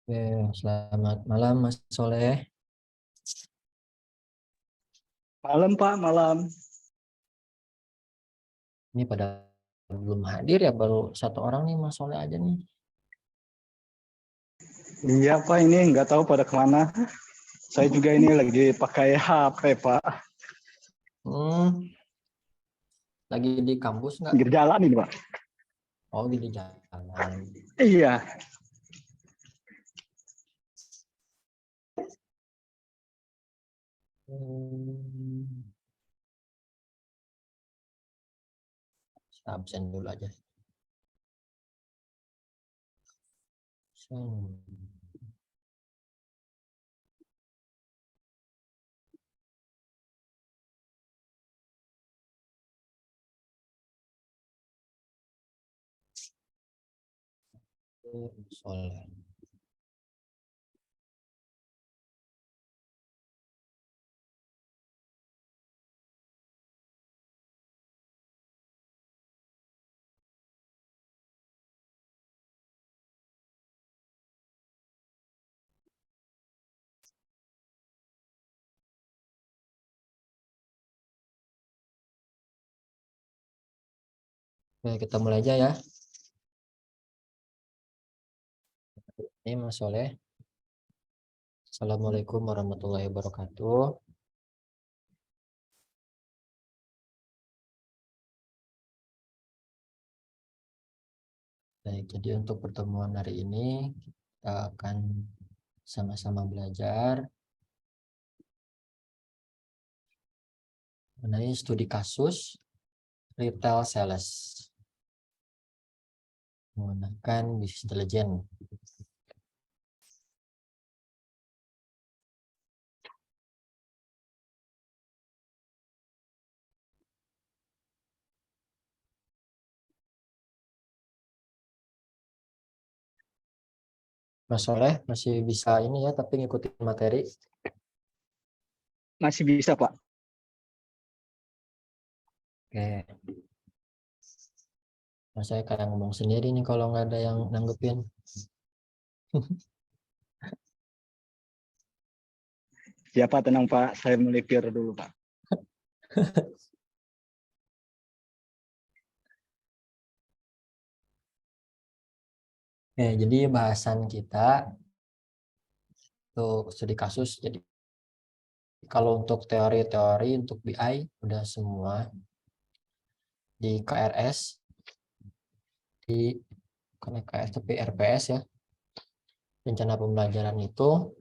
Oke, selamat malam Mas Soleh. Malam Pak, malam. Ini pada belum hadir ya, baru satu orang nih Mas Soleh aja nih. Iya Pak, ini nggak tahu pada kemana. Saya juga ini lagi pakai HP Pak. Hmm, lagi di kampus nggak? Pinggir jalan ini Pak. Oh, di jalan. Iya, Hmm, saya absen dulu aja. Hmm. Soleh. Oke, kita mulai aja ya. Ini Mas Soleh. Assalamualaikum warahmatullahi wabarakatuh. Baik, jadi untuk pertemuan hari ini kita akan sama-sama belajar mengenai studi kasus retail sales menggunakan business intelligence. Mas Soleh masih bisa ini ya, tapi ngikutin materi. masih bisa Pak. Oke, Mas saya kayak ngomong sendiri nih kalau nggak ada yang nanggepin. Ya Pak, tenang Pak. Saya melipir dulu Pak. Oke, jadi bahasan kita untuk studi kasus. Jadi kalau untuk teori-teori untuk BI udah semua di KRS, di bukan KRS tapi RPS ya. Rencana pembelajaran itu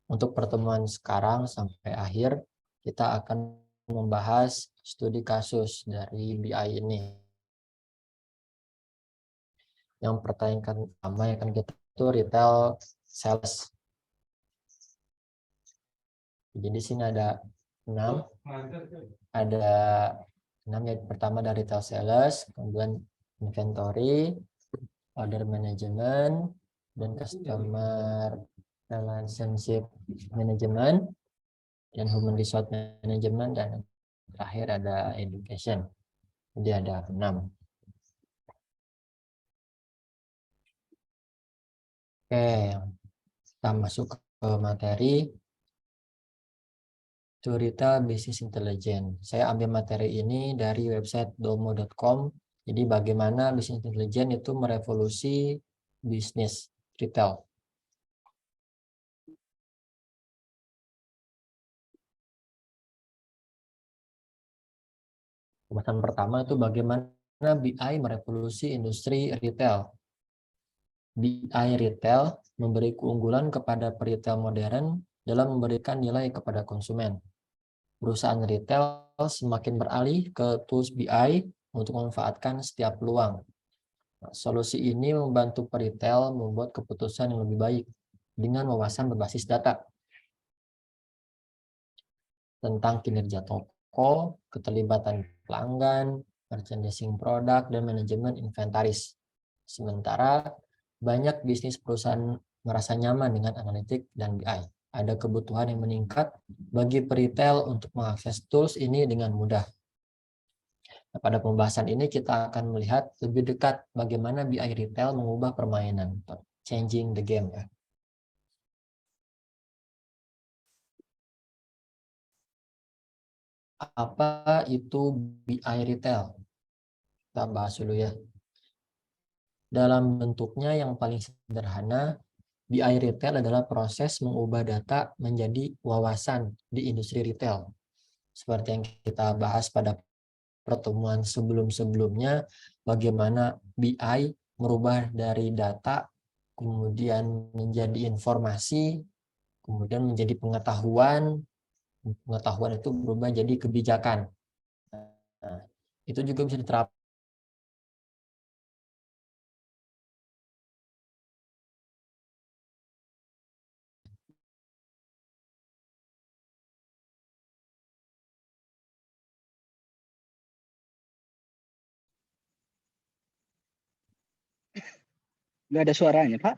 untuk pertemuan sekarang sampai akhir kita akan membahas studi kasus dari BI ini. Yang pertanyaan pertama yang akan kita itu retail sales. Jadi di sini ada 6, ada 6 yang pertama dari retail sales, kemudian inventory, order management, dan customer relationship management, dan human resource management, dan terakhir ada education. Jadi ada 6. Oke, kita masuk ke materi to retail business intelligence. Saya ambil materi ini dari website domo.com. Jadi bagaimana business intelligence itu merevolusi bisnis retail. Pembahasan pertama itu bagaimana BI merevolusi industri retail. BI retail memberi keunggulan kepada peritel modern dalam memberikan nilai kepada konsumen. Perusahaan retail semakin beralih ke tools BI untuk memanfaatkan setiap peluang. Solusi ini membantu peritel membuat keputusan yang lebih baik dengan wawasan berbasis data tentang kinerja toko, keterlibatan pelanggan, merchandising produk, dan manajemen inventaris. Sementara banyak bisnis perusahaan merasa nyaman dengan analitik dan BI. Ada kebutuhan yang meningkat bagi peritel untuk mengakses tools ini dengan mudah. Nah, pada pembahasan ini kita akan melihat lebih dekat bagaimana BI retail mengubah permainan, changing the game ya. Apa itu BI Retail? Kita bahas dulu ya. Dalam bentuknya yang paling sederhana, BI Retail adalah proses mengubah data menjadi wawasan di industri retail. Seperti yang kita bahas pada pertemuan sebelum-sebelumnya, bagaimana BI merubah dari data, kemudian menjadi informasi, kemudian menjadi pengetahuan, pengetahuan itu berubah jadi kebijakan. Nah, itu juga bisa diterapkan. Nggak ada suaranya, Pak.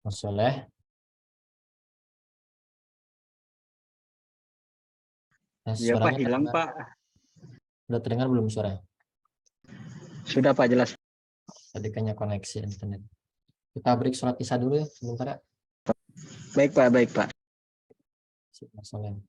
Mas Soleh, nah, Iya, Pak, suaranya hilang, terdengar, Pak. udah terdengar belum suara? Sudah, Pak, jelas. Tadi kayaknya koneksi internet. Kita break sholat isya dulu ya, sebentar ya. Baik, Pak, baik, Pak. Mas Soleh.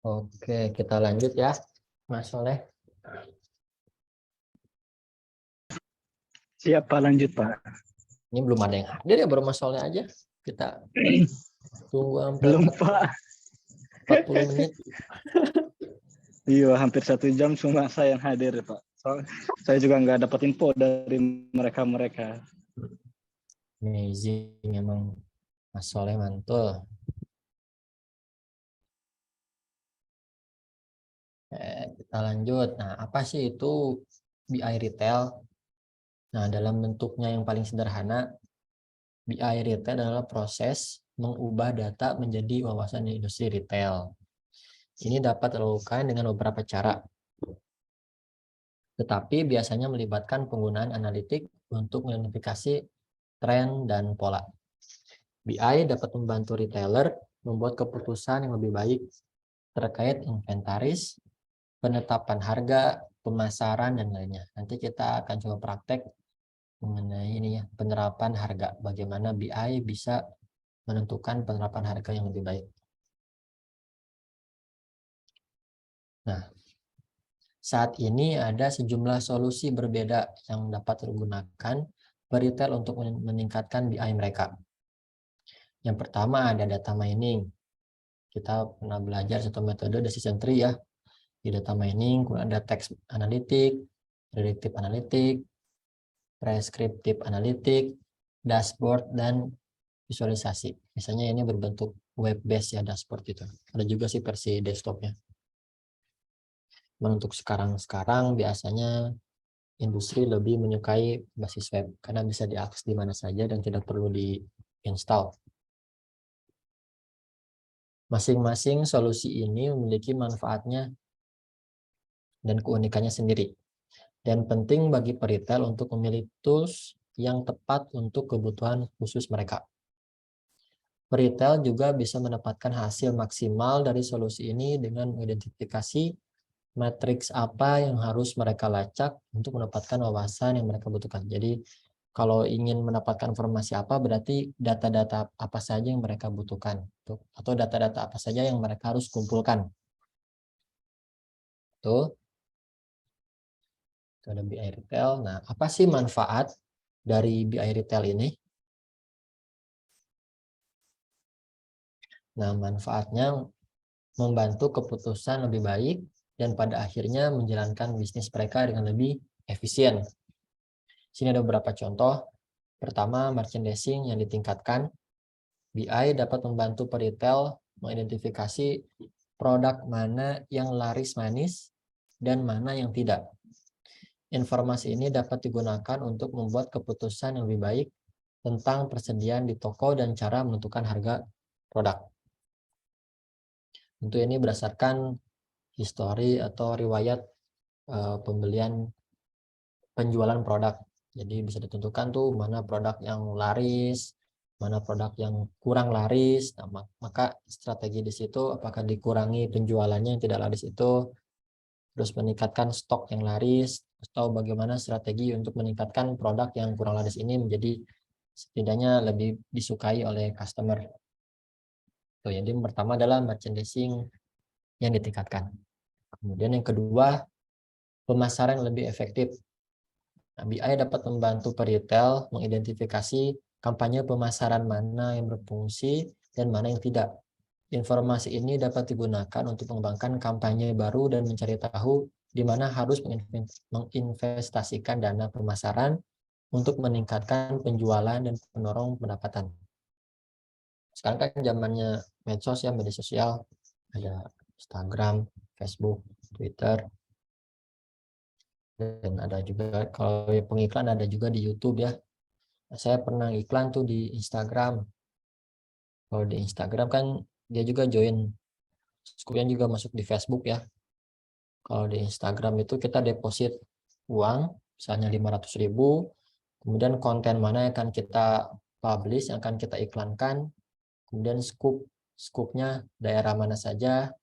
Oke, kita lanjut ya, Mas Soleh. Siapa lanjut, Pak? Ini belum ada yang hadir ya, baru Mas Soleh aja. Kita tunggu sampai Belum, Pak. 40 menit. Iya, hampir 1 jam cuma saya yang hadir, Pak. Saya juga nggak dapat info dari mereka-mereka. Amazing emang Mas Soleh mantul. Kita lanjut. Nah, apa sih itu BI retail? Nah, dalam bentuknya yang paling sederhana, BI retail adalah proses mengubah data menjadi wawasan di industri retail. Ini dapat dilakukan dengan beberapa cara, tetapi biasanya melibatkan penggunaan analitik untuk mengidentifikasi tren dan pola. BI dapat membantu retailer membuat keputusan yang lebih baik terkait inventaris, penetapan harga, pemasaran, dan lainnya. Nanti kita akan coba praktek mengenai ini ya, penerapan harga. Bagaimana BI bisa menentukan penerapan harga yang lebih baik. Nah, saat ini ada sejumlah solusi berbeda yang dapat digunakan retail untuk meningkatkan BI mereka. Yang pertama ada data mining. Kita pernah belajar satu metode decision tree ya. Di data mining kemudian ada text analytic, predictive analytic, prescriptive analytic, dashboard, dan visualisasi. Misalnya ini berbentuk web based ya dashboard itu. Ada juga sih versi desktopnya. Untuk sekarang biasanya industri lebih menyukai basis web karena bisa diakses di mana saja dan tidak perlu diinstal. Masing-masing solusi ini memiliki manfaatnya dan keunikannya sendiri. Dan penting bagi peritel untuk memilih tools yang tepat untuk kebutuhan khusus mereka. Peritel juga bisa mendapatkan hasil maksimal dari solusi ini dengan mengidentifikasi matriks apa yang harus mereka lacak untuk mendapatkan wawasan yang mereka butuhkan. Jadi kalau ingin mendapatkan informasi apa berarti data-data apa saja yang mereka butuhkan atau data-data apa saja yang mereka harus kumpulkan. Tuh. Itu ada BI retail. Nah, apa sih manfaat dari BI retail ini? Nah, manfaatnya membantu keputusan lebih baik dan pada akhirnya menjalankan bisnis mereka dengan lebih efisien. Sini ada beberapa contoh. Pertama, merchandising yang ditingkatkan. BI dapat membantu peritel mengidentifikasi produk mana yang laris manis dan mana yang tidak. Informasi ini dapat digunakan untuk membuat keputusan yang lebih baik tentang persediaan di toko dan cara menentukan harga produk. Tentu ini berdasarkan histori atau riwayat pembelian penjualan produk. Jadi bisa ditentukan tuh mana produk yang laris, mana produk yang kurang laris. Nah, maka strategi di situ apakah dikurangi penjualannya yang tidak laris itu, terus meningkatkan stok yang laris, atau bagaimana strategi untuk meningkatkan produk yang kurang laris ini menjadi setidaknya lebih disukai oleh customer. Tuh, jadi yang pertama adalah merchandising yang ditingkatkan. Kemudian yang kedua, pemasaran yang lebih efektif. Nah, BI dapat membantu peritel mengidentifikasi kampanye pemasaran mana yang berfungsi dan mana yang tidak. Informasi ini dapat digunakan untuk mengembangkan kampanye baru dan mencari tahu di mana harus menginvestasikan dana pemasaran untuk meningkatkan penjualan dan mendorong pendapatan. Sekarang kan zamannya medsos ya, media sosial, ada Instagram, Facebook, Twitter, dan ada juga kalau pengiklan ada juga di YouTube ya. Saya pernah iklan tuh di Instagram. Kalau di Instagram kan dia juga join, kemudian juga masuk di Facebook ya. Kalau di Instagram itu kita deposit uang, misalnya 500.000, kemudian konten mana yang akan kita publish, yang akan kita iklankan, kemudian skupnya daerah mana saja,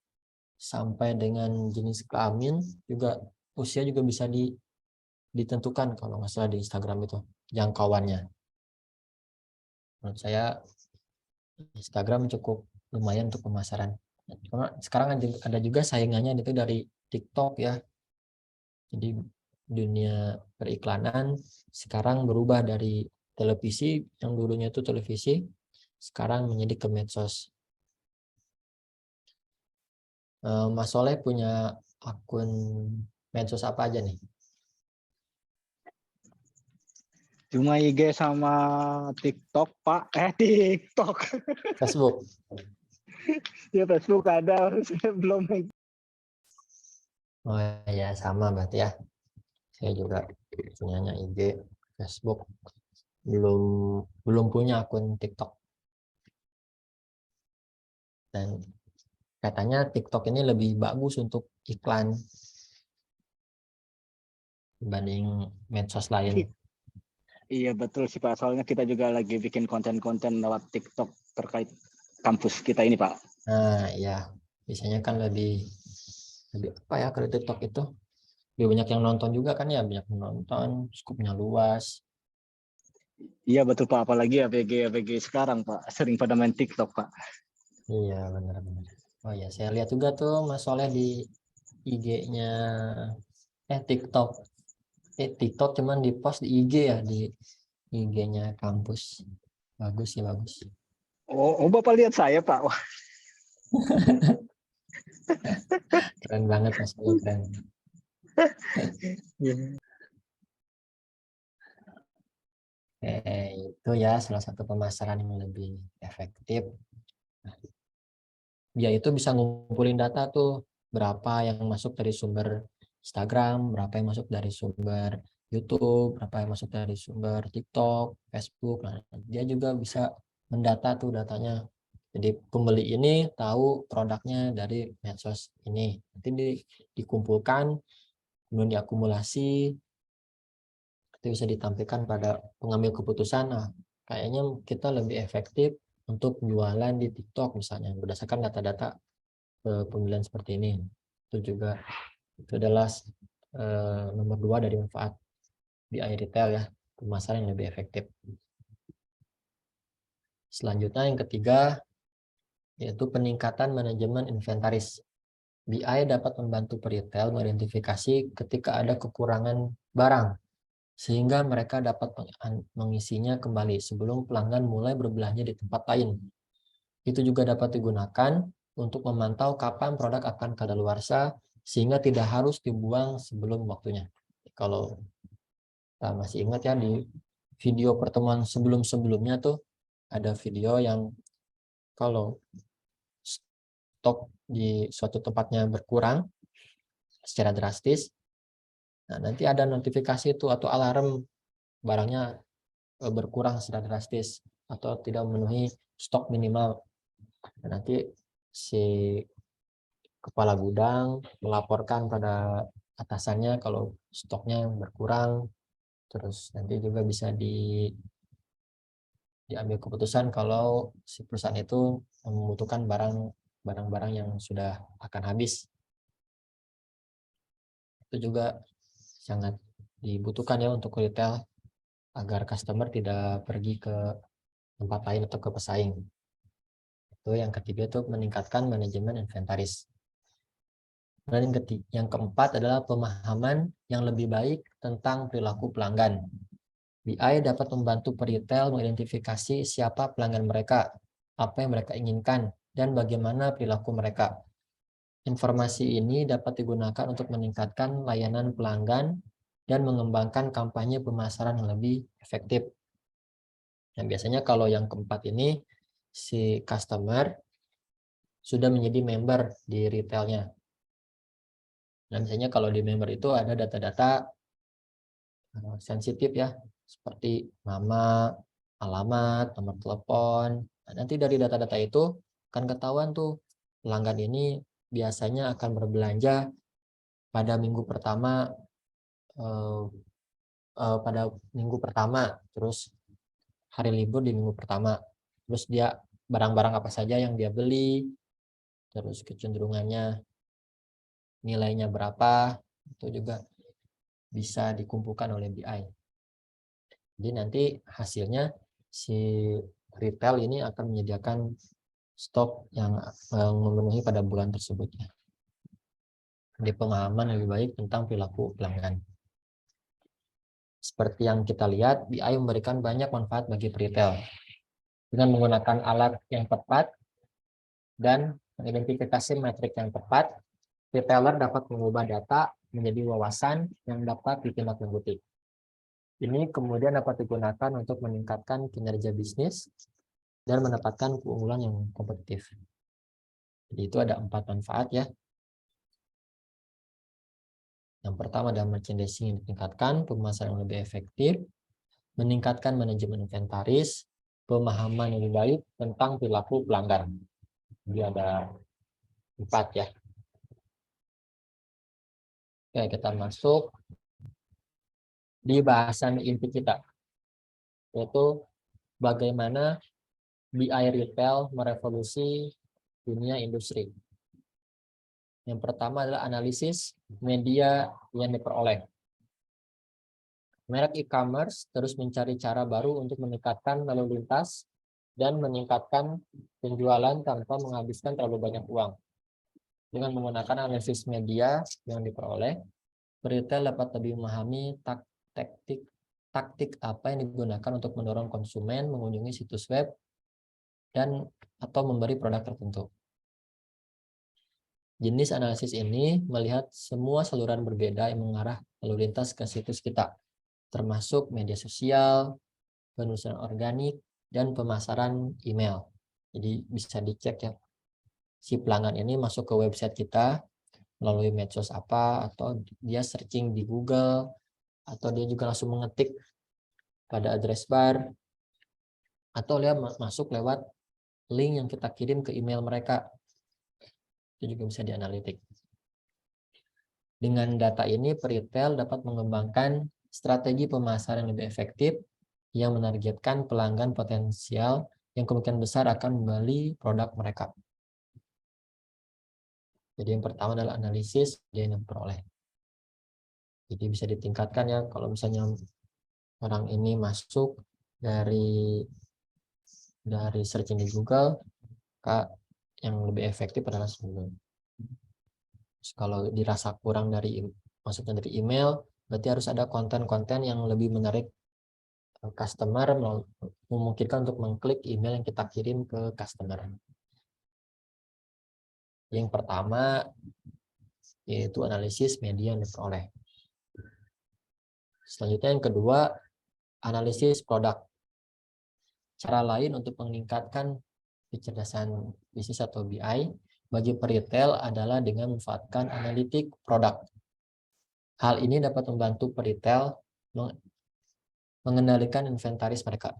sampai dengan jenis kelamin, juga usia juga bisa ditentukan kalau nggak salah di Instagram itu, jangkauannya. Menurut saya Instagram cukup lumayan untuk pemasaran. Karena sekarang ada juga saingannya itu dari TikTok ya. Jadi dunia periklanan sekarang berubah dari televisi yang dulunya itu televisi, sekarang menjadi ke medsos. Mas Soleh punya akun medsos apa aja nih? Cuma IG sama TikTok, Pak. TikTok. Facebook. Ya Facebook ada, saya belum. Oh ya, sama berarti ya. Saya juga punyanya IG, Facebook. Belum belum punya akun TikTok. Dan katanya TikTok ini lebih bagus untuk iklan dibanding medsos lain. Iya betul sih Pak, soalnya kita juga lagi bikin konten-konten lewat TikTok terkait kampus kita ini Pak. Nah, ya, biasanya kan lebih apa ya kalau TikTok itu lebih banyak yang nonton juga kan ya, banyak yang nonton, skupnya luas. Iya betul Pak, apalagi ABG sekarang Pak, sering pada main TikTok Pak. Iya, benar-benar. Oh ya, saya lihat juga tuh Mas Soleh di IG-nya TikTok. TikTok cuman di post di IG ya, di IG-nya kampus. Bagus sih, bagus. Oh Bapak lihat saya Pak. Wah, Keren banget Mas Soleh, keren. Itu ya salah satu pemasaran yang lebih efektif. Dia itu bisa ngumpulin data tuh, berapa yang masuk dari sumber Instagram, berapa yang masuk dari sumber YouTube, berapa yang masuk dari sumber TikTok, Facebook. Nah, dia juga bisa mendata tuh datanya. Jadi pembeli ini tahu produknya dari medsos ini. Nanti dikumpulkan, kemudian diakumulasi, itu bisa ditampilkan pada pengambil keputusan. Nah, kayaknya kita lebih efektif untuk jualan di TikTok misalnya berdasarkan data-data pemilihan seperti ini. Itu juga itu adalah nomor 2 dari manfaat BI retail ya, pemasaran yang lebih efektif. Selanjutnya yang ketiga yaitu peningkatan manajemen inventaris. BI dapat membantu peritel mengidentifikasi ketika ada kekurangan barang sehingga mereka dapat mengisinya kembali sebelum pelanggan mulai berbelanja di tempat lain. Itu juga dapat digunakan untuk memantau kapan produk akan kadaluarsa sehingga tidak harus dibuang sebelum waktunya. Kalau kita masih ingat ya di video pertemuan sebelum-sebelumnya tuh ada video yang kalau stok di suatu tempatnya berkurang secara drastis, nah nanti ada notifikasi itu atau alarm barangnya berkurang secara drastis atau tidak memenuhi stok minimal. Nah, nanti si kepala gudang melaporkan pada atasannya kalau stoknya berkurang, terus nanti juga bisa diambil keputusan kalau si perusahaan itu membutuhkan barang-barang yang sudah akan habis. Itu juga sangat dibutuhkan ya untuk retail agar customer tidak pergi ke tempat lain atau ke pesaing. Itu yang ketiga itu meningkatkan manajemen inventaris. Dan yang keempat adalah pemahaman yang lebih baik tentang perilaku pelanggan. BI dapat membantu peritel mengidentifikasi siapa pelanggan mereka, apa yang mereka inginkan, dan bagaimana perilaku mereka. Informasi ini dapat digunakan untuk meningkatkan layanan pelanggan dan mengembangkan kampanye pemasaran yang lebih efektif. Nah, biasanya kalau yang keempat ini, si customer sudah menjadi member di retailnya. Nah, misalnya kalau di member itu ada data-data sensitif ya, seperti nama, alamat, nomor telepon. Nah, nanti dari data-data itu akan ketahuan tuh pelanggan ini biasanya akan berbelanja pada minggu pertama, pada minggu pertama, terus hari libur di minggu pertama, terus dia barang-barang apa saja yang dia beli, terus kecenderungannya nilainya berapa, itu juga bisa dikumpulkan oleh BI. Jadi nanti hasilnya si retail ini akan menyediakan stok yang memenuhi pada bulan tersebut. Di pemahaman lebih baik tentang perilaku pelanggan. Seperti yang kita lihat, BI memberikan banyak manfaat bagi retail. Dengan menggunakan alat yang tepat dan mengidentifikasi metrik yang tepat, retailer dapat mengubah data menjadi wawasan yang dapat ditindaklanjuti. Ini kemudian dapat digunakan untuk meningkatkan kinerja bisnis dan mendapatkan keunggulan yang kompetitif. Jadi itu ada 4 manfaat ya. Yang pertama adalah merchandising yang ditingkatkan, pemasaran yang lebih efektif, meningkatkan manajemen inventaris, pemahaman yang lebih baik tentang perilaku pelanggan. Jadi ada 4 ya. Oke, kita masuk di bahasan inti kita, yaitu bagaimana BI Retail merevolusi dunia industri. Yang pertama adalah analisis media yang diperoleh. Merek e-commerce terus mencari cara baru untuk meningkatkan lalu lintas dan meningkatkan penjualan tanpa menghabiskan terlalu banyak uang. Dengan menggunakan analisis media yang diperoleh, retail dapat lebih memahami taktik apa yang digunakan untuk mendorong konsumen mengunjungi situs web dan atau memberi produk tertentu. Jenis analisis ini melihat semua saluran berbeda yang mengarah lalu lintas ke situs kita, termasuk media sosial, penelusuran organik, dan pemasaran email. Jadi bisa dicek ya, si pelanggan ini masuk ke website kita melalui medsos apa, atau dia searching di Google, atau dia juga langsung mengetik pada address bar, atau dia masuk lewat link yang kita kirim ke email mereka. Itu juga bisa dianalitik. Dengan data ini, peritel dapat mengembangkan strategi pemasaran yang lebih efektif yang menargetkan pelanggan potensial yang kemungkinan besar akan membeli produk mereka. Jadi yang pertama adalah analisis dia yang diperoleh. Jadi bisa ditingkatkan ya, kalau misalnya orang ini masuk dari searching di Google, yang lebih efektif adalah sebelum. Kalau dirasa kurang maksudnya dari email, berarti harus ada konten-konten yang lebih menarik customer, memungkinkan untuk mengklik email yang kita kirim ke customer. Yang pertama yaitu analisis media yang diperoleh. Selanjutnya yang kedua, analisis produk. Cara lain untuk meningkatkan kecerdasan bisnis atau BI bagi peritel adalah dengan memanfaatkan analitik produk. Hal ini dapat membantu peritel mengendalikan inventaris mereka,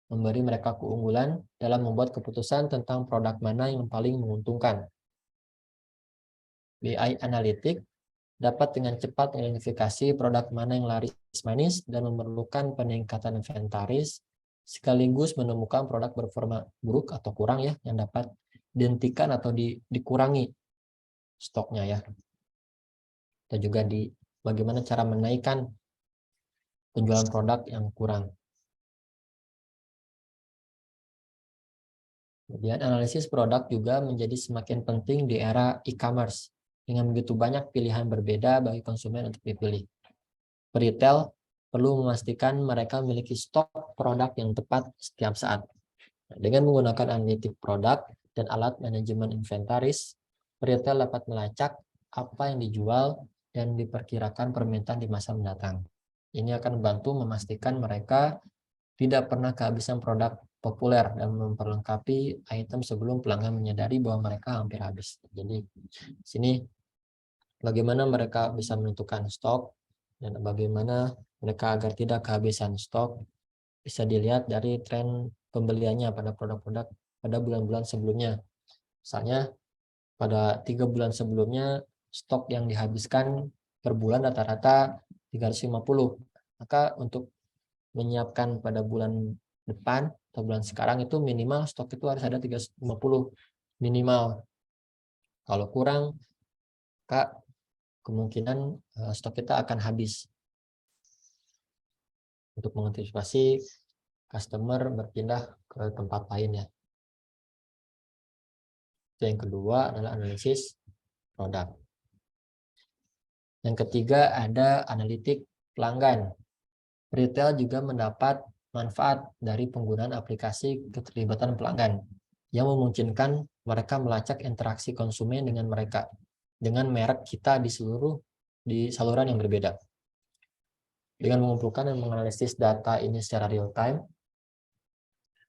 memberi mereka keunggulan dalam membuat keputusan tentang produk mana yang paling menguntungkan. BI Analytics dapat dengan cepat mengidentifikasi produk mana yang laris manis dan memerlukan peningkatan inventaris, sekaligus menemukan produk performa buruk atau kurang ya, yang dapat dihentikan atau dikurangi stoknya ya. Dan juga bagaimana cara menaikkan penjualan produk yang kurang. Kemudian analisis produk juga menjadi semakin penting di era e-commerce dengan begitu banyak pilihan berbeda bagi konsumen untuk dipilih. Retail perlu memastikan mereka memiliki stok produk yang tepat setiap saat. Dengan menggunakan analitik produk dan alat manajemen inventaris, retail dapat melacak apa yang dijual dan diperkirakan permintaan di masa mendatang. Ini akan membantu memastikan mereka tidak pernah kehabisan produk populer dan memperlengkapi item sebelum pelanggan menyadari bahwa mereka hampir habis. Jadi sini bagaimana mereka bisa menentukan stok dan bagaimana mereka agar tidak kehabisan stok bisa dilihat dari tren pembeliannya pada produk-produk pada bulan-bulan sebelumnya. Misalnya pada 3 bulan sebelumnya stok yang dihabiskan per bulan rata-rata 350. Maka untuk menyiapkan pada bulan depan atau bulan sekarang itu minimal stok itu harus ada 350 minimal. Kalau kurang, maka kemungkinan stok kita akan habis. Untuk mengantisipasi customer berpindah ke tempat lain ya. Yang kedua adalah analisis produk. Yang ketiga ada analitik pelanggan. Retail juga mendapat manfaat dari penggunaan aplikasi keterlibatan pelanggan yang memungkinkan mereka melacak interaksi konsumen dengan mereka dengan merek kita di saluran yang berbeda. Dengan mengumpulkan dan menganalisis data ini secara real time,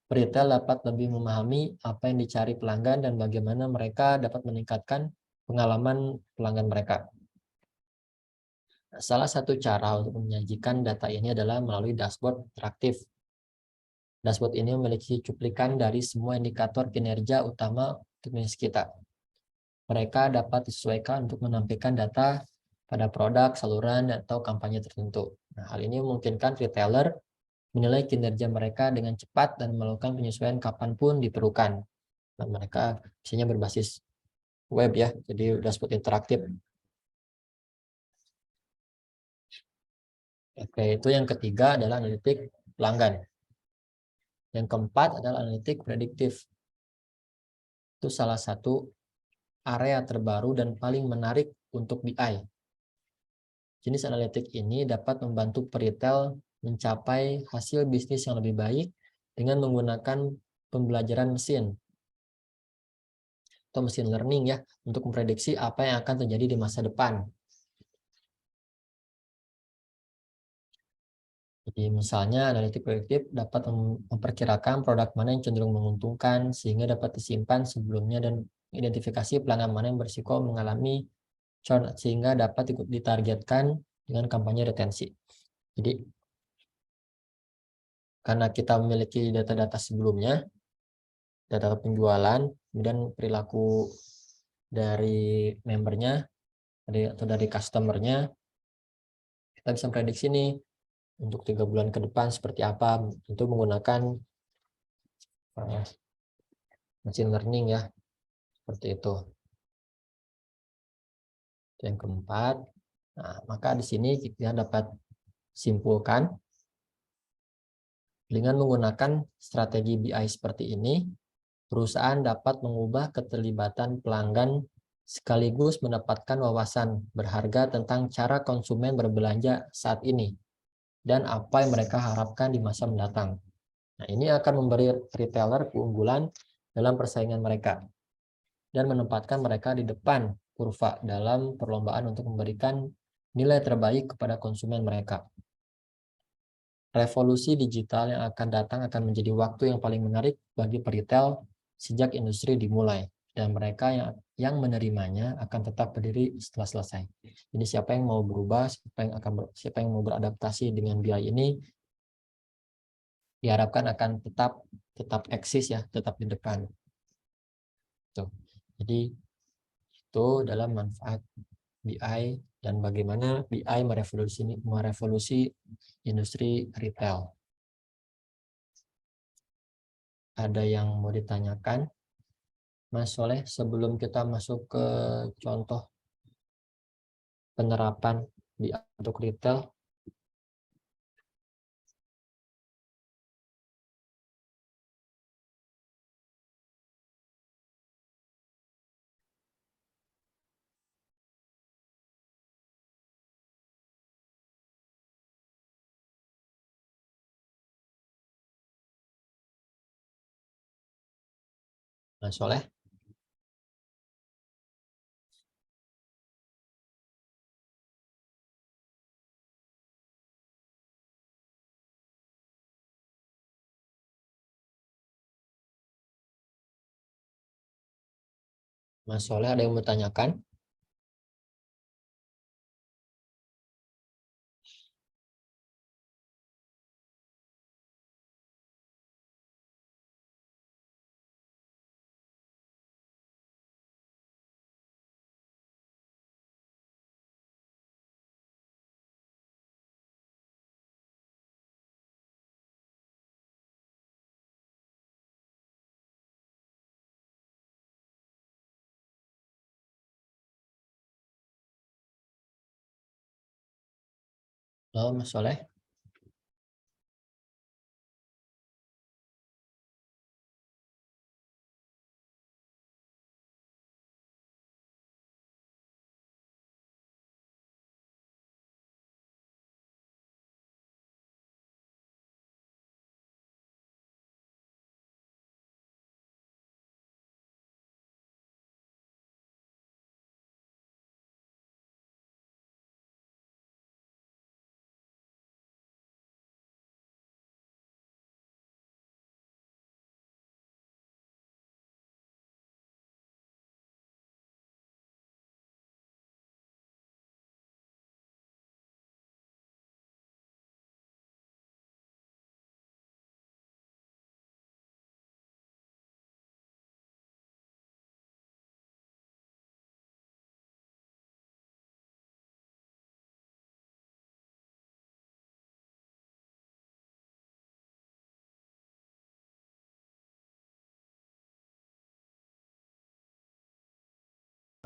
retail dapat lebih memahami apa yang dicari pelanggan dan bagaimana mereka dapat meningkatkan pengalaman pelanggan mereka. Salah satu cara untuk menyajikan data ini adalah melalui dashboard interaktif. Dashboard ini memiliki cuplikan dari semua indikator kinerja utama untuk bisnis kita. Mereka dapat disesuaikan untuk menampilkan data pada produk, saluran, atau kampanye tertentu. Nah, hal ini memungkinkan retailer menilai kinerja mereka dengan cepat dan melakukan penyesuaian kapanpun diperlukan. Nah, mereka biasanya berbasis web ya, jadi dashboard interaktif. Oke, itu yang ketiga adalah analitik pelanggan. Yang keempat adalah analitik prediktif. Itu salah satu area terbaru dan paling menarik untuk BI. Jenis analitik ini dapat membantu peritel mencapai hasil bisnis yang lebih baik dengan menggunakan pembelajaran mesin atau mesin learning ya untuk memprediksi apa yang akan terjadi di masa depan. Jadi misalnya analitik prediktif dapat memperkirakan produk mana yang cenderung menguntungkan sehingga dapat disimpan sebelumnya dan identifikasi pelanggan mana yang berisiko mengalami churn sehingga dapat ditargetkan dengan kampanye retensi. Jadi karena kita memiliki data-data sebelumnya, data penjualan, kemudian perilaku dari membernya atau dari customernya, kita bisa prediksi nih untuk 3 bulan ke depan seperti apa, tentu menggunakan machine learning ya, seperti itu. Yang keempat, nah, maka di sini kita dapat simpulkan dengan menggunakan strategi BI seperti ini, perusahaan dapat mengubah keterlibatan pelanggan sekaligus mendapatkan wawasan berharga tentang cara konsumen berbelanja saat ini dan apa yang mereka harapkan di masa mendatang. Nah, ini akan memberi retailer keunggulan dalam persaingan mereka dan menempatkan mereka di depan kurva dalam perlombaan untuk memberikan nilai terbaik kepada konsumen mereka. Revolusi digital yang akan datang akan menjadi waktu yang paling menarik bagi peritel sejak industri dimulai dan mereka yang menerimanya akan tetap berdiri setelah selesai. Jadi siapa yang mau berubah, siapa yang mau beradaptasi dengan BI ini diharapkan akan tetap eksis ya, tetap di depan. Tuh. Jadi itu dalam manfaat BI dan bagaimana BI merevolusi industri retail. Ada yang mau ditanyakan, Mas Soleh, sebelum kita masuk ke contoh penerapan BI untuk retail? Mas Soleh? Mas Soleh ada yang mau tanyakan? Halo, Mas Soleh?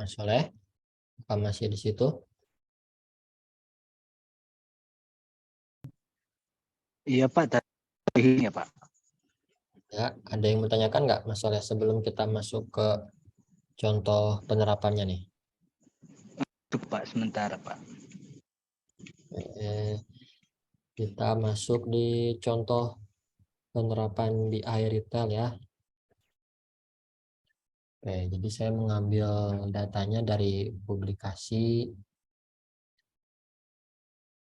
Mas Soleh, apa masih di situ? Iya Pak, tadi ya Pak. Ya, ada yang bertanyakan nggak Mas Soleh sebelum kita masuk ke contoh penerapannya nih? Itu Pak, sementara Pak. Eh, kita masuk di contoh penerapan BI retail ya. Oke, jadi saya mengambil datanya dari publikasi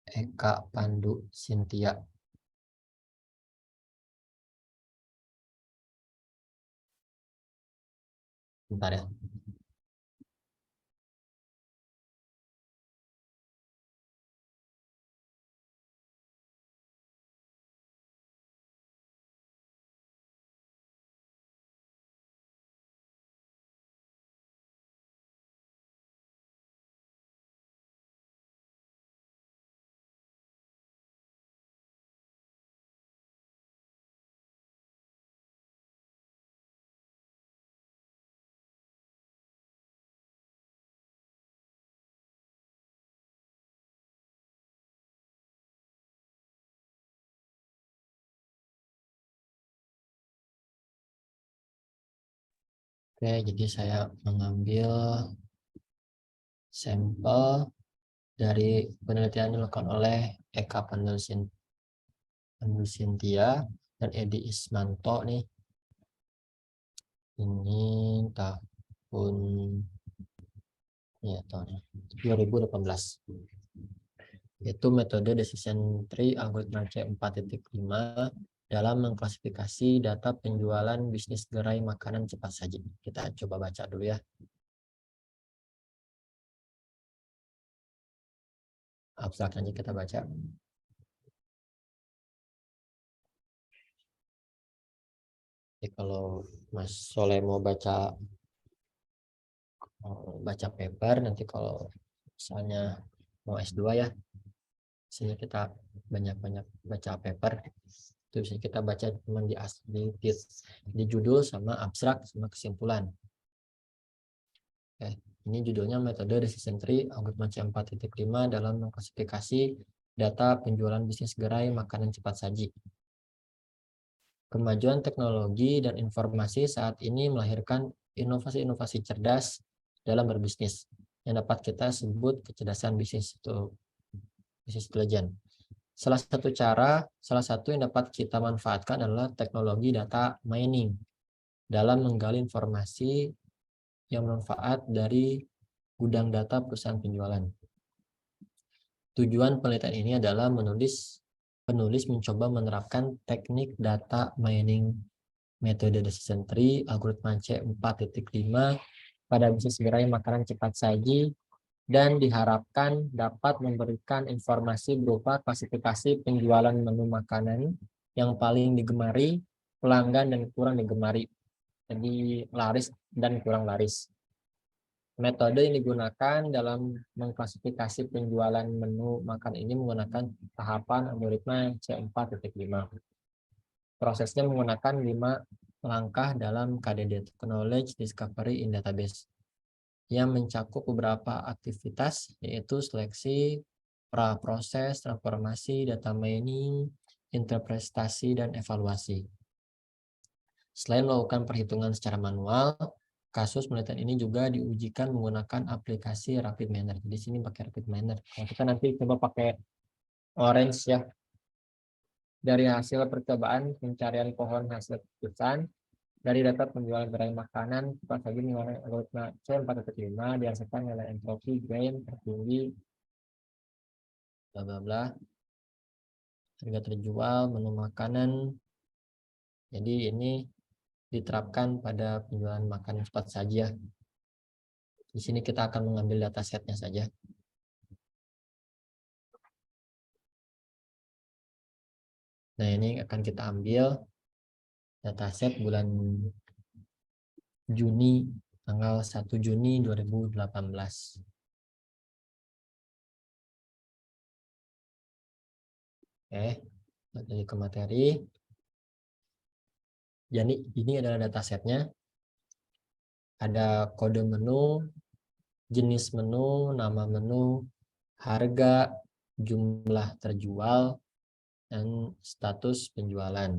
Eka Pandu Sintia. Bentar ya. Oke, jadi saya mengambil sampel dari penelitian yang dilakukan oleh Eka Pandu Sintia dan Edi Ismanto nih. Ini tahun ya tahun 2018. Yaitu metode decision tree algoritma C4.5 dalam mengklasifikasi data penjualan bisnis gerai makanan cepat saji. Kita coba baca dulu ya. Abstraknya kita baca. Jadi kalau Mas Soleh mau baca paper, nanti kalau misalnya mau S2 ya, sini kita banyak-banyak baca paper. Itu bisa kita baca cuma di judul sama abstrak sama kesimpulan. Oke, ini judulnya metode decision tree algoritma C4.5 dalam mengklasifikasi data penjualan bisnis gerai makanan cepat saji. Kemajuan teknologi dan informasi saat ini melahirkan inovasi-inovasi cerdas dalam berbisnis yang dapat kita sebut kecerdasan bisnis itu bisnis intelligence. Salah satu yang dapat kita manfaatkan adalah teknologi data mining dalam menggali informasi yang bermanfaat dari gudang data perusahaan penjualan. Tujuan penelitian ini adalah penulis mencoba menerapkan teknik data mining metode decision tree algoritma C4.5 pada bisnis gerai makanan cepat saji dan diharapkan dapat memberikan informasi berupa klasifikasi penjualan menu makanan yang paling digemari, pelanggan dan kurang digemari. Jadi laris dan kurang laris. Metode yang digunakan dalam mengklasifikasi penjualan menu makan ini menggunakan tahapan algoritma C4.5. Prosesnya menggunakan 5 langkah dalam KDD, Knowledge Discovery in Database, yang mencakup beberapa aktivitas, yaitu seleksi, pra-proses, transformasi, data mining, interpretasi, dan evaluasi. Selain melakukan perhitungan secara manual, kasus penelitian ini juga diujikan menggunakan aplikasi Rapid Miner. Di sini pakai Rapid Miner. Kalau kita nanti coba pakai Orange ya. Dari hasil percobaan pencarian pohon hasil keputusan dari data penjualan gerai makanan cepat saji menggunakan algoritma C4.5 dihasilkan nilai entropi grain tertinggi bla bla bla, harga terjual menu makanan. Jadi ini diterapkan pada penjualan makanan cepat saji ya. Di sini kita akan mengambil data setnya saja. Nah, ini akan kita ambil dataset bulan Juni, tanggal 1 Juni 2018. Oke, lanjut ke materi. Jadi ini adalah datasetnya. Ada kode menu, jenis menu, nama menu, harga, jumlah terjual, dan status penjualan.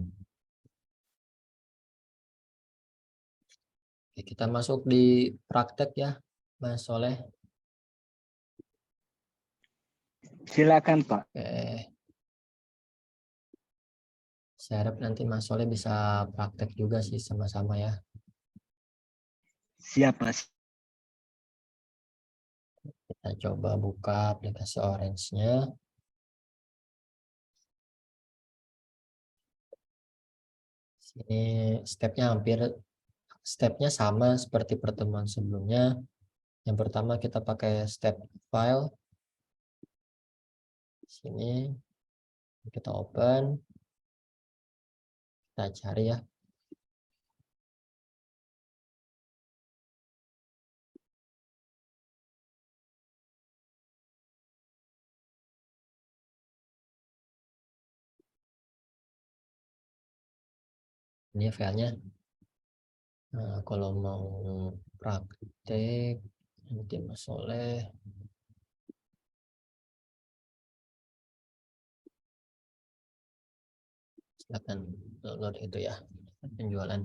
Oke, kita masuk di praktek ya, Mas Soleh. Silakan Pak. Oke. Saya harap nanti Mas Soleh bisa praktek juga sih sama-sama ya. Siapa? Kita coba buka aplikasi Orange-nya. Sini stepnya sama seperti pertemuan sebelumnya. Yang pertama kita pakai step file. Sini kita open, kita cari ya. Ini filenya. Nah, kalau mau praktek nanti Mas Soleh silakan download itu ya, penjualan.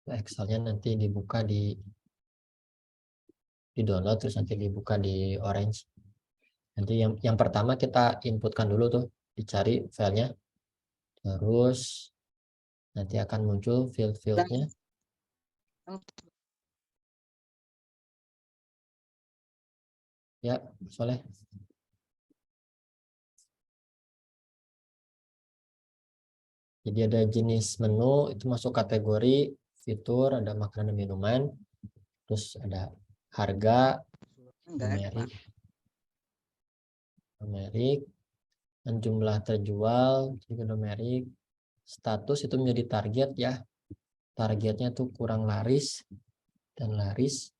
Excelnya nanti dibuka di download, terus nanti dibuka di Orange. Nanti yang pertama kita inputkan dulu tuh, dicari filenya, terus nanti akan muncul field-fieldnya. Ya, Soleh. Jadi ada jenis menu, itu masuk kategori fitur, ada makanan dan minuman, terus ada harga, numerik, dan jumlah terjual, juga numerik, status itu menjadi target ya, targetnya tuh kurang laris dan laris,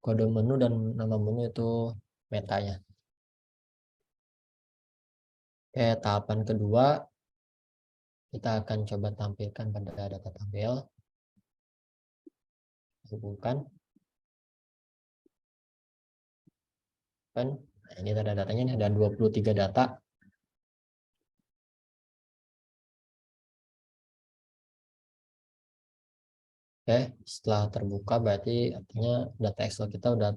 kode menu dan nama menu itu metanya. Oke, tahapan kedua kita akan coba tampilkan pada data tabel. Hubungkan. Nah, ini datanya ini ada 23 data. Oke, setelah terbuka berarti artinya data Excel kita udah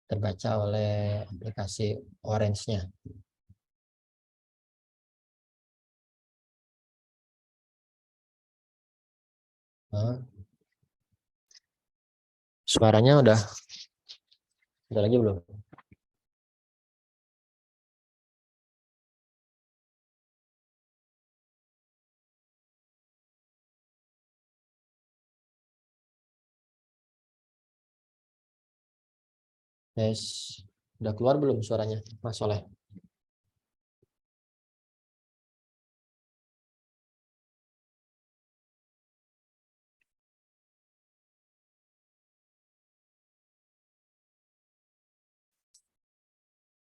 terbaca oleh aplikasi Orange-nya. Nah, suaranya udah lagi belum? Yes, udah keluar belum suaranya, Mas Soleh?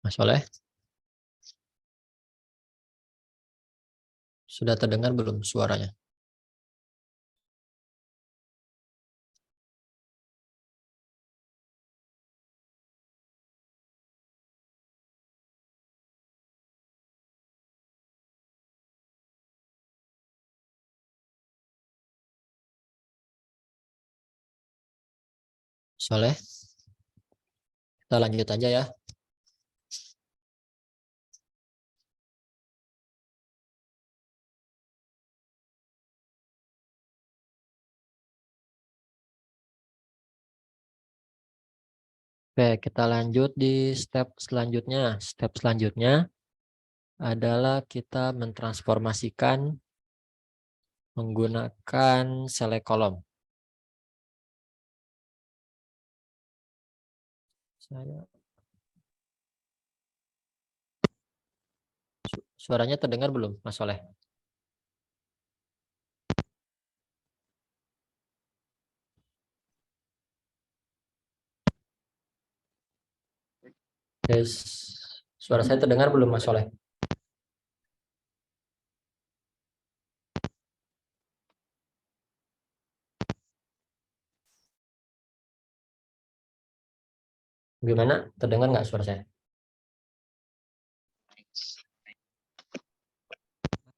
Mas Soleh, sudah terdengar belum suaranya? Soleh, kita lanjut aja ya. Oke, kita lanjut di step selanjutnya. Step selanjutnya adalah kita mentransformasikan menggunakan select column. Suaranya terdengar belum, Mas Soleh? Yes. Suara saya terdengar belum, Mas Soleh? Gimana? Terdengar nggak suara saya?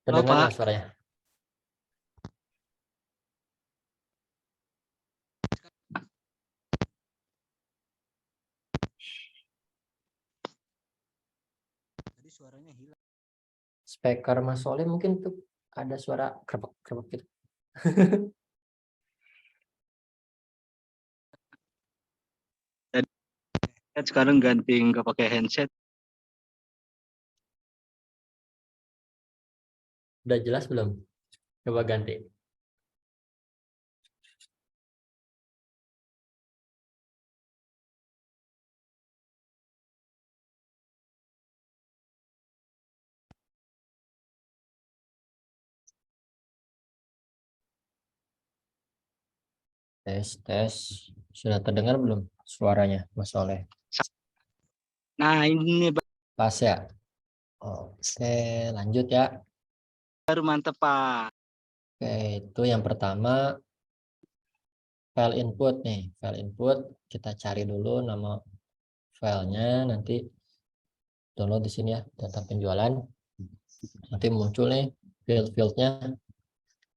Halo Terdengar Pak, nggak suaranya? tadi suaranya hilang. Speaker Mas Soleh mungkin tuh ada suara krepek-krepek gitu. Sekarang ganti nggak pakai headset. Udah jelas belum? Coba ganti. Tes, tes. Sudah terdengar belum suaranya Mas Soleh? Nah ini Pas ya? Oke, lanjut ya. baru mantep Pak. Oke, itu yang pertama file input nih. File input kita cari dulu nama filenya, nanti download di sini ya, data penjualan. Nanti muncul nih field-fieldnya,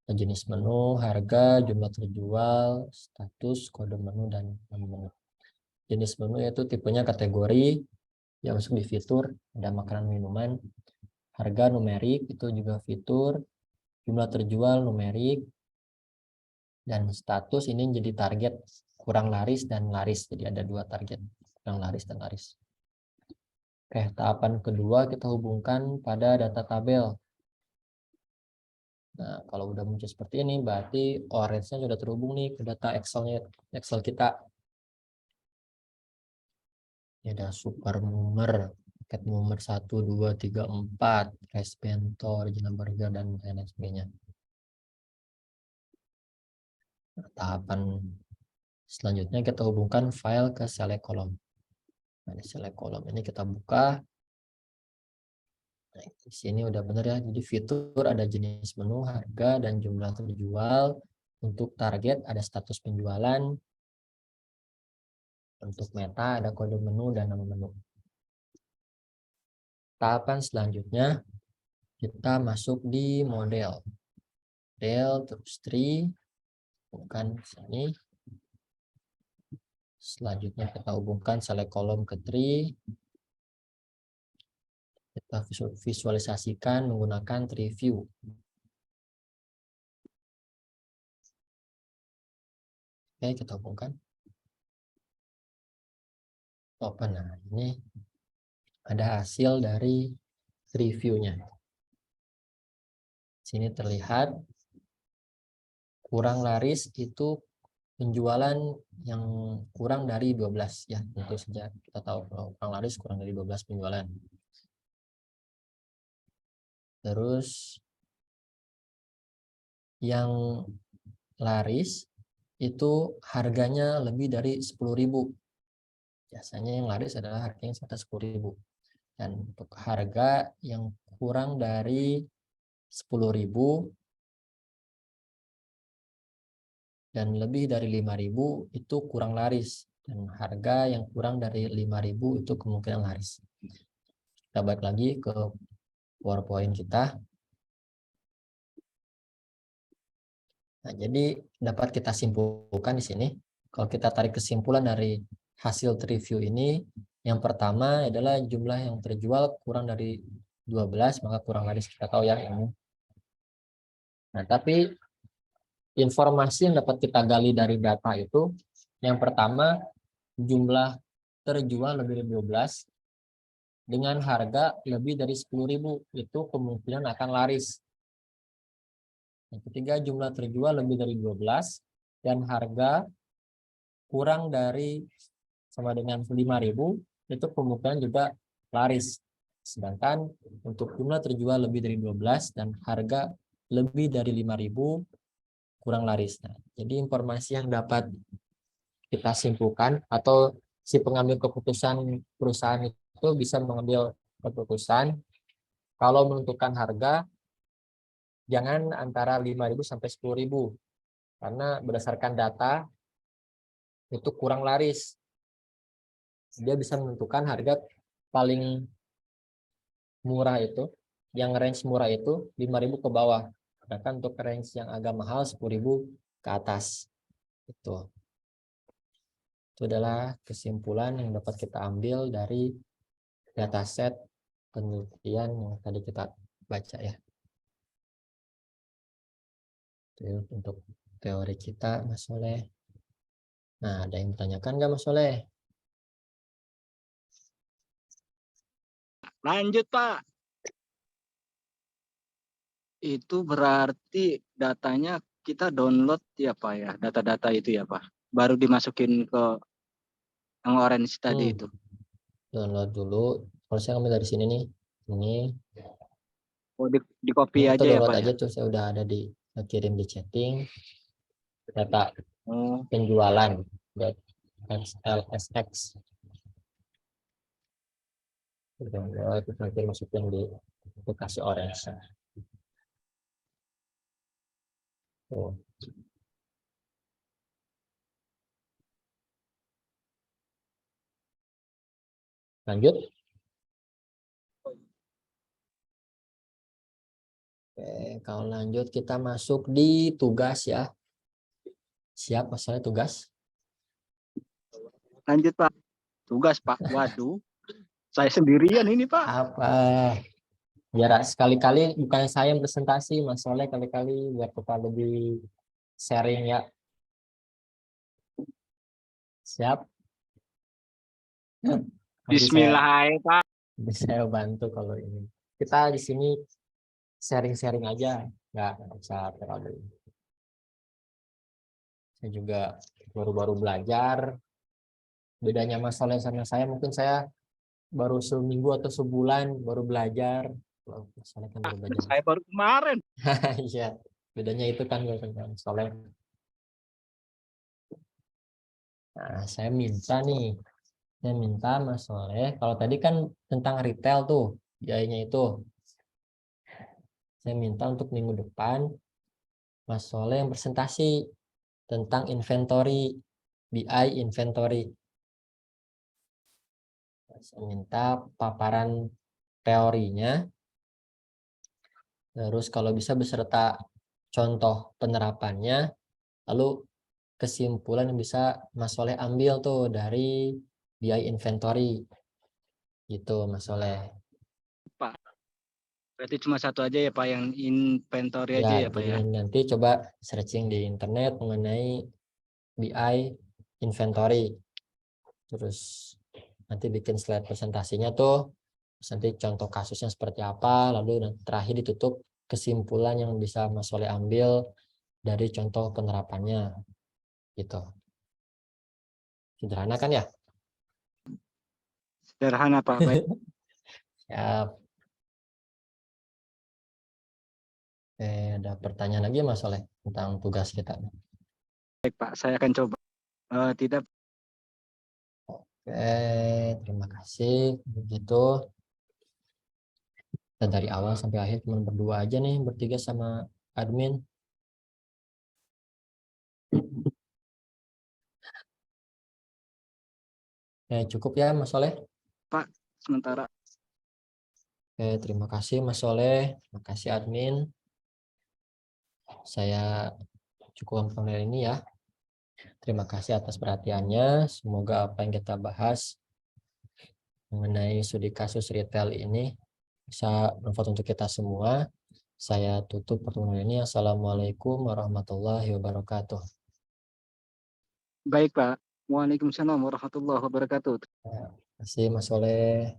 jenis menu, harga, jumlah terjual, status, kode menu, dan nama menu. Jenis menu yaitu tipenya kategori, yang masuk di fitur, ada makanan minuman, harga numerik itu juga fitur, jumlah terjual numerik, dan status ini jadi target kurang laris dan laris, jadi ada dua target, kurang laris dan laris. Oke, tahapan kedua kita hubungkan pada data tabel. Nah, kalau udah muncul seperti ini, berarti orange-nya sudah terhubung nih ke data Excel kita. Ini ada super mumer, paket mumer 1, 2, 3, 4, rice bento, original burger, dan lain sebagainya. Tahapan selanjutnya kita hubungkan file ke select column. Nah, di select column ini kita buka. Nah, di sini udah benar ya. Jadi fitur ada jenis menu, harga, dan jumlah terjual. Untuk target ada status penjualan. Untuk meta ada kode menu dan nama menu. Tahapan selanjutnya kita masuk di model. Model terus tree, bukan sini. Selanjutnya kita hubungkan select column ke tree. Kita visualisasikan menggunakan tree view. Oke, kita hubungkan. Open. Nah, ini ada hasil dari reviewnya. Sini terlihat kurang laris itu penjualan yang kurang dari 12 ya. Tentu saja kita tahu kalau kurang laris kurang dari 12 penjualan. Terus yang laris itu harganya lebih dari 10.000. Biasanya yang laris adalah harganya sekitar 10.000. Dan untuk harga yang kurang dari 10.000 dan lebih dari 5.000 itu kurang laris, dan harga yang kurang dari 5.000 itu kemungkinan laris. Kita balik lagi ke PowerPoint kita. Nah, jadi dapat kita simpulkan di sini. Kalau kita tarik kesimpulan dari hasil review ini, yang pertama adalah jumlah yang terjual kurang dari 12, maka kurang laris, kita tahu ya ini. Nah, tapi informasi yang dapat kita gali dari data itu, yang pertama jumlah terjual lebih dari 12 dengan harga lebih dari 10.000 itu kemungkinan akan laris. Yang ketiga, jumlah terjual lebih dari 12 dan harga kurang dari sama dengan 5.000 itu kemungkinan juga laris. Sedangkan untuk jumlah terjual lebih dari 12 dan harga lebih dari 5.000 kurang laris. Nah, jadi informasi yang dapat kita simpulkan atau si pengambil keputusan perusahaan itu bisa mengambil keputusan kalau menentukan harga jangan antara 5.000 sampai 10.000 karena berdasarkan data itu kurang laris. dia bisa menentukan harga paling murah itu, yang range murah itu 5.000 ke bawah. Sedangkan untuk range yang agak mahal 10.000 ke atas. Itu adalah kesimpulan yang dapat kita ambil dari dataset penelitian yang tadi kita baca ya. Itu untuk teori kita, Mas Soleh. Nah, ada yang bertanyakan nggak, Mas Soleh? Lanjut, Pak. Itu berarti datanya kita download ya, Pak ya. Data-data itu ya, Pak. Baru dimasukin ke yang orange tadi itu. Download dulu. Kalau saya ambil dari sini nih. Ini Oh, di copy kita aja ya, download Pak aja ya. tuh, saya udah ada kirim di chatting data Oh, penjualan .lsx. Download itu nanti masukin di aplikasi Orange. Tuh. Lanjut. Oke, kalau lanjut kita masuk di tugas ya. Siap masalah tugas? lanjut, Pak. Tugas, Pak. Waduh. Saya sendirian ini, Pak. Apa? Biar sekali-kali bukan saya yang presentasi, Mas Soleh kali-kali biar kita lebih sharing ya. Siap? Nanti Bismillah, Pak. saya bantu kalau ini. Kita di sini sharing-sharing aja, nggak usah terlalu. Saya juga baru-baru belajar. Bedanya Mas Soleh sama saya, mungkin saya baru seminggu atau sebulan baru belajar. Mas Soleh kan baru belajar. Saya baru kemarin. Iya, bedanya itu kan Mas Soleh. Nah, saya minta Mas Soleh, kalau tadi kan tentang retail tuh, biayanya itu. Saya minta untuk minggu depan Mas Soleh yang presentasi tentang inventory, BI inventory. Saya minta paparan teorinya, terus kalau bisa beserta contoh penerapannya, lalu kesimpulan yang bisa Mas Soleh ambil tuh dari BI inventory. Gitu Mas Soleh. Pak. Berarti cuma satu aja ya, Pak, yang inventory aja Ya, ya, Pak jadi ya. nanti coba searching di internet mengenai BI inventory. Terus nanti bikin slide presentasinya tuh. Terus nanti contoh kasusnya seperti apa, lalu terakhir ditutup kesimpulan yang bisa Mas Soleh ambil dari contoh penerapannya. Gitu. Sederhana kan ya? Sederhana, Pak. Baik. Siap. Ada pertanyaan lagi Mas Soleh tentang tugas kita? Baik, Pak. Saya akan coba. Tidak. Oke, terima kasih. Begitu. Dan dari awal sampai akhir cuma berdua aja nih, bertiga sama admin. Cukup ya Mas Soleh. Pak, sementara. Terima kasih Mas Soleh, terima kasih admin. Saya cukup sampai ini ya. Terima kasih atas perhatiannya. Semoga apa yang kita bahas mengenai studi kasus retail ini bisa bermanfaat untuk kita semua. Saya tutup pertemuan ini. Assalamualaikum warahmatullahi wabarakatuh. Baik, Pak. Waalaikumsalam warahmatullahi wabarakatuh. Terima kasih Mas Soleh.